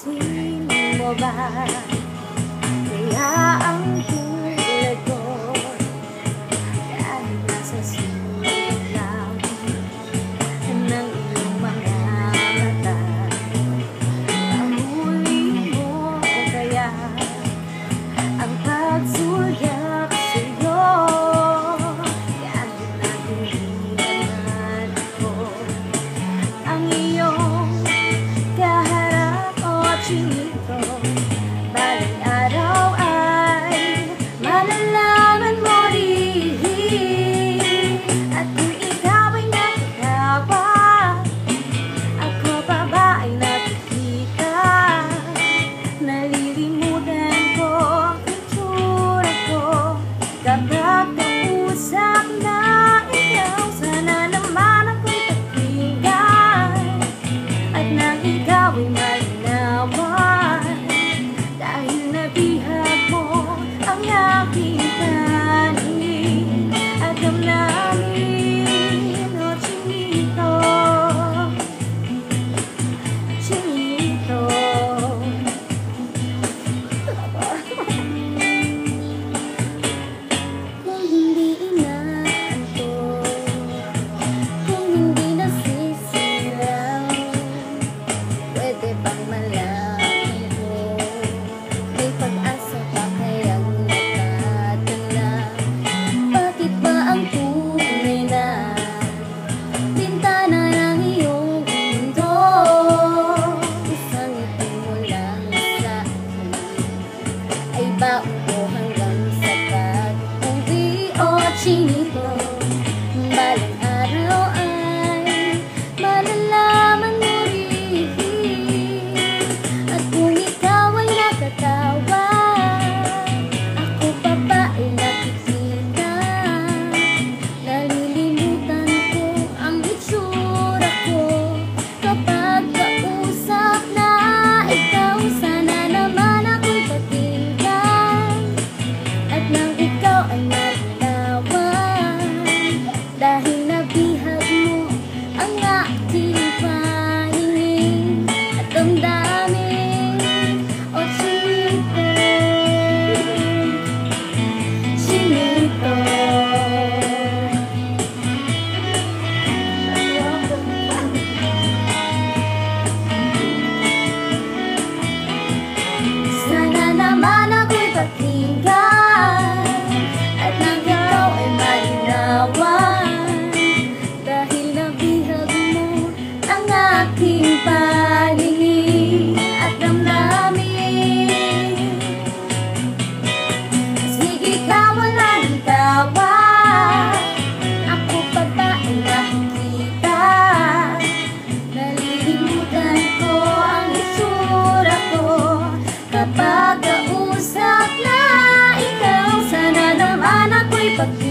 Napapansin mo ba? Kaya ang tulad ko dahil nasa silid lang ng iyong mga mata. Mahuli mo kaya ang pagsulyak sa'yo kahit na hindi naman ako ang iyong kaharap o chinito. Baling araw ay malalaman mo rin. At kung ikaw ay nakatawa, ako pa ba ay nakikita? Nalilimutan ko ang itsura ko kapag kausap na ikaw. Sana naman ako'y pakinggan at nang ikaw ay malinawan, dahil nabihag mo ang aking paningin at damdamin. O chinito, chinito. Kung hindi inaantok, kung hindi nasisilaw, pwede bang malaman ko? May pag-asa pa kayang nakatala? Bakit ba ang tunay na bintana ng iyong mundo isang ngiti mo lang sa akin? Ay baon ko hanggang sa pag-uwi o chinito? Balang araw ay malalaman mo rin. At kung ikaw ay nakatawa, ako pa ba ay nakikita? Nalilimutan ko ang itsura ko kapag kausap na ikaw. Sana naman ako'y pakinggan at nang ikaw ay malinawan, dahil nabihag mo ang aking paningin at damdamin. O chinito, chinito. Sana naman ako'y pakinggan at nang ikaw ay malinawan, dahil nabihag mo ang aking paningin at damdamin. Sige ka, wala ng tawa, ako pa ba ay nakikita? Nalilimutan ko ang itsura ko kapag kausap na ikaw. Sana naman ako'y pakinggan